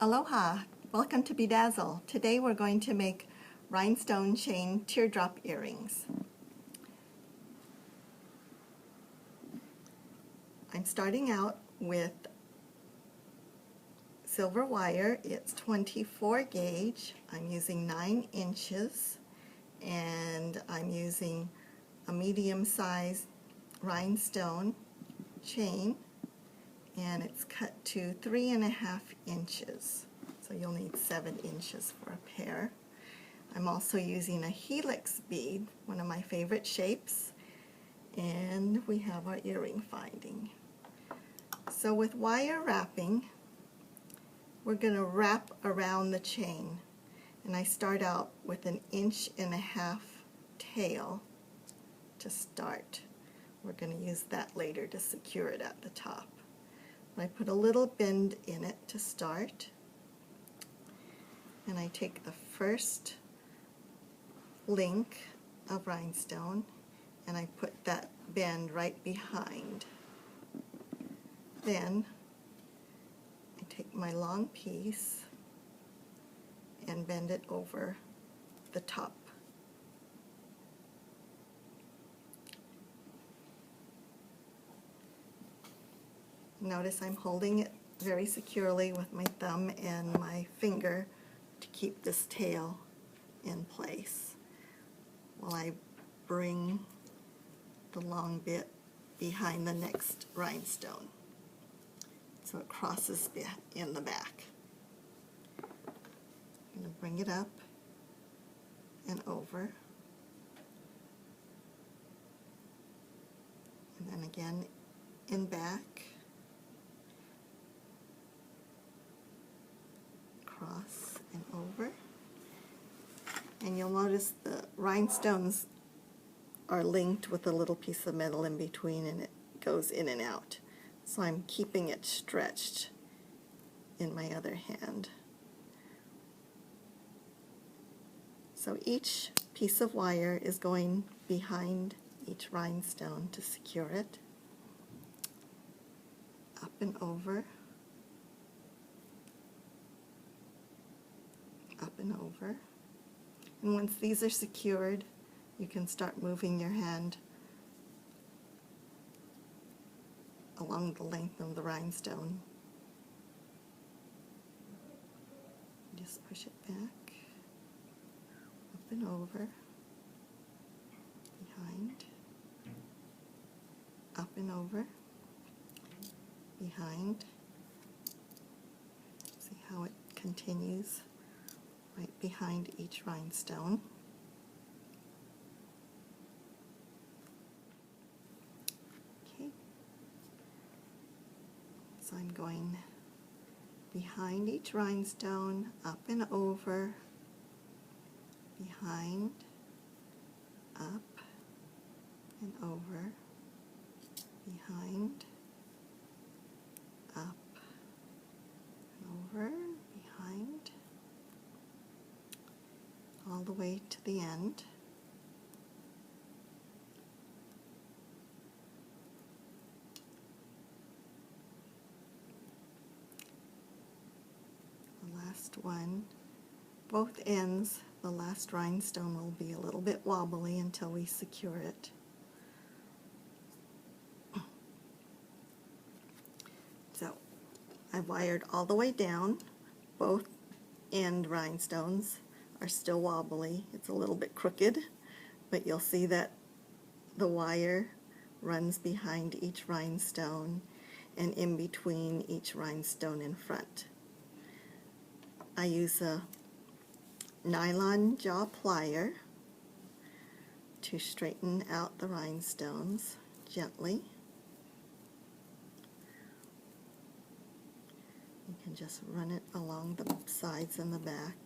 Aloha! Welcome to BeaDazzle. Today we're going to make rhinestone chain teardrop earrings. I'm starting out with silver wire. It's 24 gauge. I'm using 9 inches and I'm using a medium-sized rhinestone chain, and it's cut to 3.5 inches. So you'll need 7 inches for a pair. I'm also using a helix bead, one of my favorite shapes, and we have our earring finding. So with wire wrapping, we're going to wrap around the chain, and I start out with 1.5 inch tail to start. We're going to use that later to secure it at the top. I put a little bend in it to start, and I take the first link of rhinestone and I put that bend right behind. Then I take my long piece and bend it over the top. Notice I'm holding it very securely with my thumb and my finger to keep this tail in place while I bring the long bit behind the next rhinestone so it crosses in the back. I'm going to bring it up and over, and then again in back, cross and over. And you'll notice the rhinestones are linked with a little piece of metal in between, and it goes in and out. So I'm keeping it stretched in my other hand. So each piece of wire is going behind each rhinestone to secure it. Up and over. Up and over. And once these are secured, you can start moving your hand along the length of the rhinestone. Just push it back, up and over, behind, up and over, behind. See how it continues right behind each rhinestone. Okay, so I'm going behind each rhinestone, up and over, behind, up and over, behind, up and over, behind, all the way to the end. The last one, both ends, the last rhinestone will be a little bit wobbly until we secure it. So I've wired all the way down. Both end rhinestones are still wobbly. It's a little bit crooked, but you'll see that the wire runs behind each rhinestone and in between each rhinestone in front. I use a nylon jaw plier to straighten out the rhinestones gently. You can just run it along the sides and the back.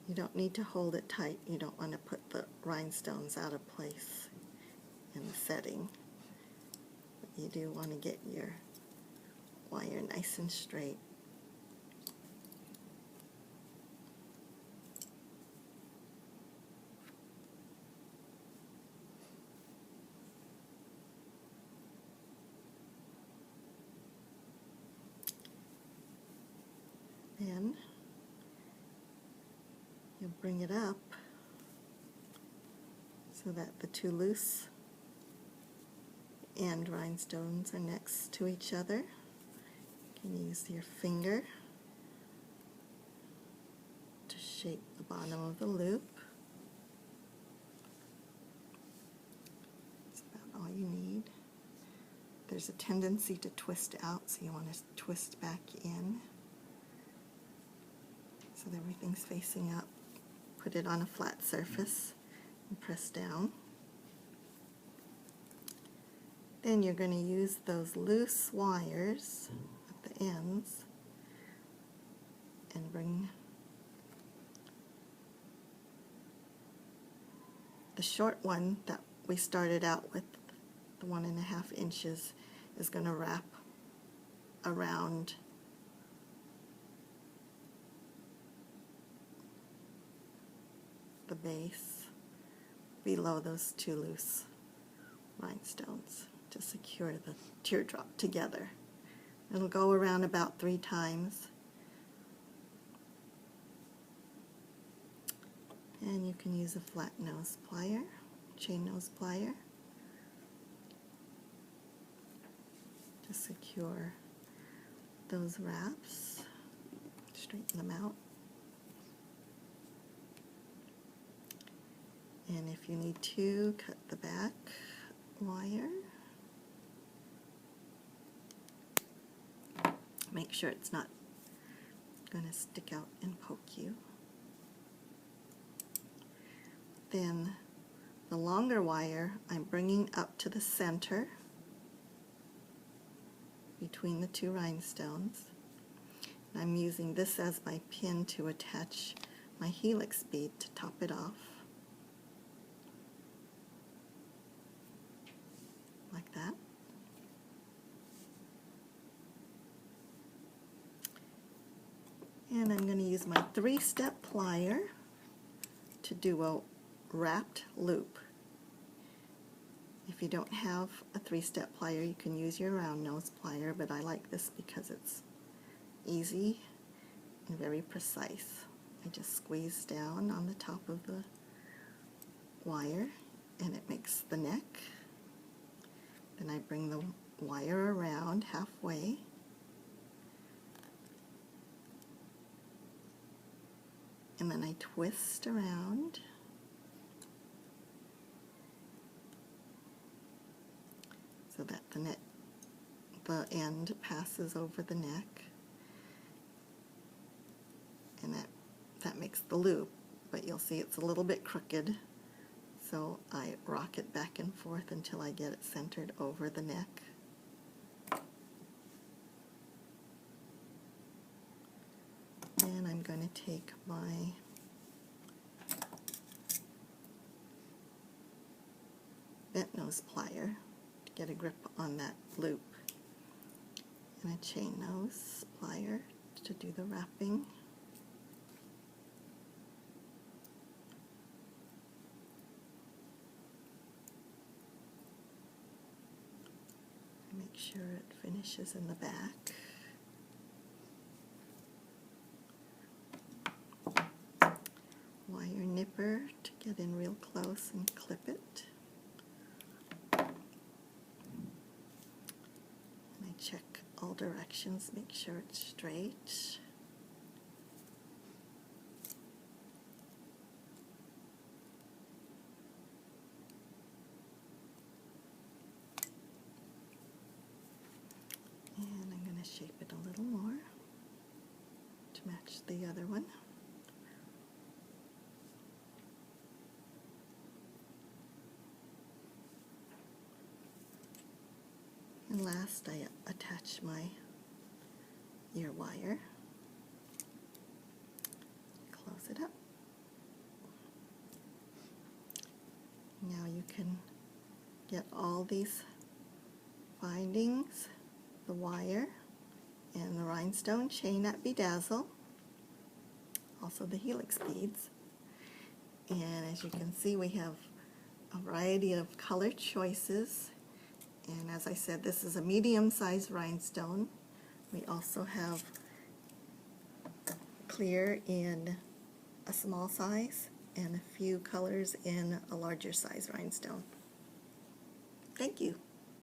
You don't need to hold it tight. You don't want to put the rhinestones out of place in the setting. But you do want to get your wire nice and straight. bring it up so that the two loose end rhinestones are next to each other. You can use your finger to shape the bottom of the loop. That's about all you need. There's a tendency to twist out, so you want to twist back in so that everything's facing up. Put it on a flat surface and press down. Then you're going to use those loose wires at the ends and bring the short one that we started out with, the 1.5 inches, is going to wrap around the base below those two loose rhinestones to secure the teardrop together. It'll go around about 3 times. And you can use a flat nose plier, chain nose plier, to secure those wraps. Straighten them out. And if you need to, cut the back wire. Make sure it's not going to stick out and poke you. Then the longer wire I'm bringing up to the center between the two rhinestones. I'm using this as my pin to attach my helix bead to top it off, like that. And I'm going to use my 3-step plier to do a wrapped loop. If you don't have a 3-step plier, you can use your round nose plier, but I like this because it's easy and very precise. I just squeeze down on the top of the wire and it makes the neck. Then I bring the wire around halfway. And then I twist around. So that the end passes over the neck, and that makes the loop, but you'll see it's a little bit crooked, so I rock it back and forth until I get it centered over the neck. And I'm going to take my bent nose plier, get a grip on that loop, and a chain nose plier to do the wrapping. Make sure it finishes in the back. Wire nipper to get in real close and clip it. Check all directions, make sure it's straight. And I'm going to shape it a little more to match the other one. And last, I attach my ear wire. Close it up. Now you can get all these findings, the wire and the rhinestone chain at BeaDazzle, also the helix beads. And as you can see, we have a variety of color choices. And as I said, this is a medium-sized rhinestone. We also have clear in a small size and a few colors in a larger size rhinestone. Thank you.